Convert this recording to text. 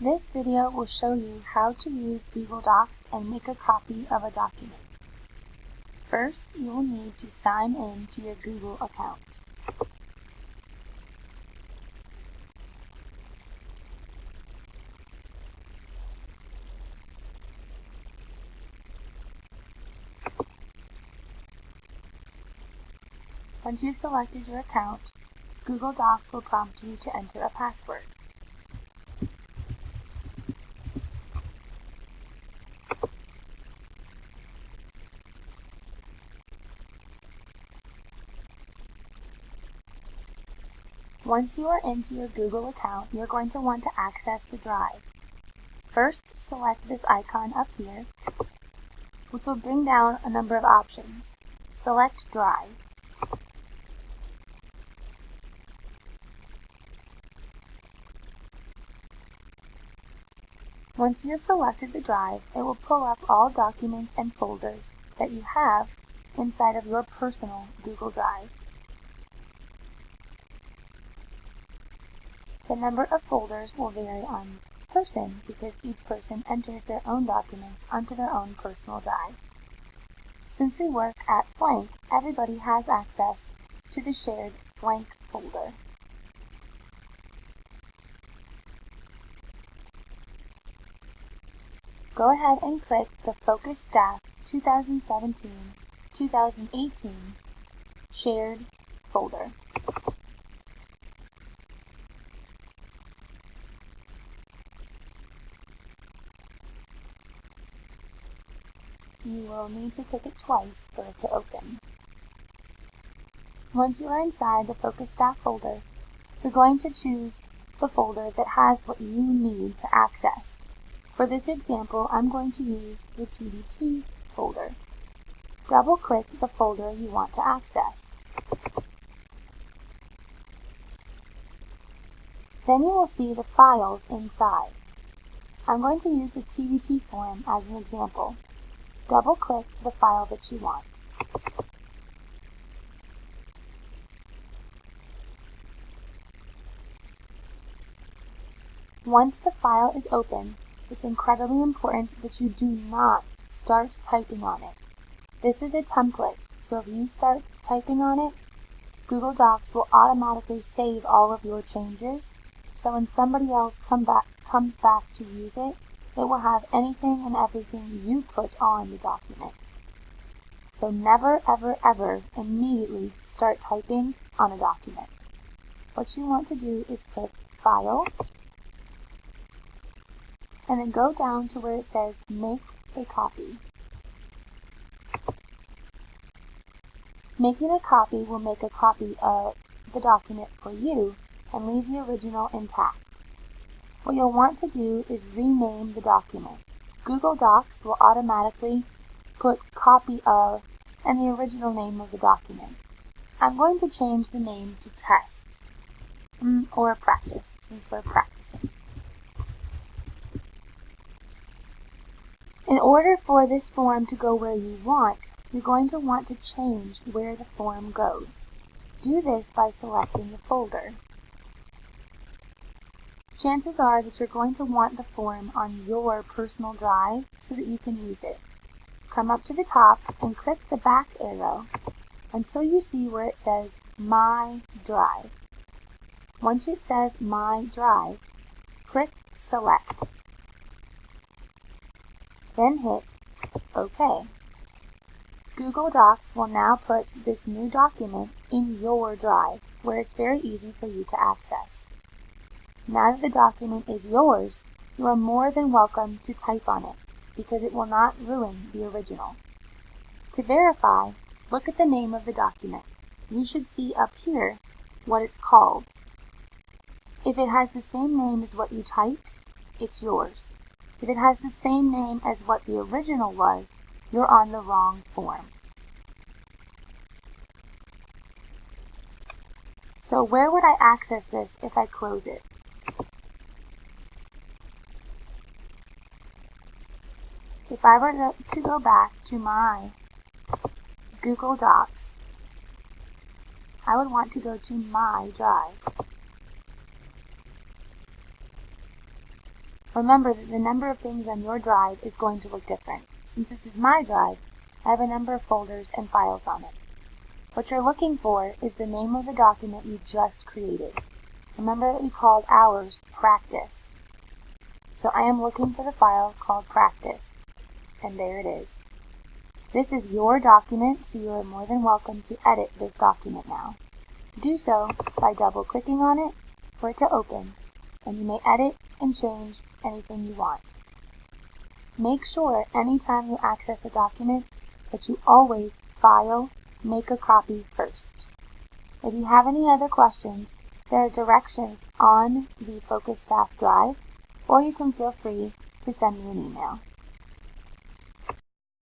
This video will show you how to use Google Docs and make a copy of a document. First, you will need to sign in to your Google account. Once you've selected your account, Google Docs will prompt you to enter a password. Once you are into your Google account, you're going to want to access the drive. First, select this icon up here, which will bring down a number of options. Select Drive. Once you have selected the drive, it will pull up all documents and folders that you have inside of your personal Google Drive. The number of folders will vary on person because each person enters their own documents onto their own personal drive. Since we work at Blank, everybody has access to the shared Blank folder. Go ahead and click the Focus Staff 2017-2018 Shared folder. You will need to click it twice for it to open. Once you are inside the Focus Staff folder, you're going to choose the folder that has what you need to access. For this example, I'm going to use the TBT folder. Double-click the folder you want to access. Then you will see the files inside. I'm going to use the TBT form as an example. Double-click the file that you want. Once the file is open, it's incredibly important that you do not start typing on it. This is a template, so if you start typing on it, Google Docs will automatically save all of your changes, so when somebody else comes back to use it, it will have anything and everything you put on the document. So never, ever, ever immediately start typing on a document. What you want to do is click File, and then go down to where it says Make a Copy. Making a copy will make a copy of the document for you and leave the original intact. What you'll want to do is rename the document. Google Docs will automatically put copy of and the original name of the document. I'm going to change the name to Test or Practice since we're practicing. In order for this form to go where you want, you're going to want to change where the form goes. Do this by selecting the folder. Chances are that you're going to want the form on your personal drive so that you can use it. Come up to the top and click the back arrow until you see where it says My Drive. Once it says My Drive, click Select. Then hit OK. Google Docs will now put this new document in your drive, where it's very easy for you to access. Now that the document is yours, you are more than welcome to type on it, because it will not ruin the original. To verify, look at the name of the document. You should see up here what it's called. If it has the same name as what you typed, it's yours. If it has the same name as what the original was, you're on the wrong form. So where would I access this if I close it? If I were to go back to my Google Docs, I would want to go to My Drive. Remember that the number of things on your drive is going to look different. Since this is my drive, I have a number of folders and files on it. What you're looking for is the name of the document you just created. Remember that we called ours practice. So I am looking for the file called practice, and there it is. This is your document, so you are more than welcome to edit this document now. Do so by double-clicking on it for it to open, and you may edit and change anything you want. Make sure anytime you access a document that you always file, make a copy first. If you have any other questions, there are directions on the Focus Staff Drive, or you can feel free to send me an email.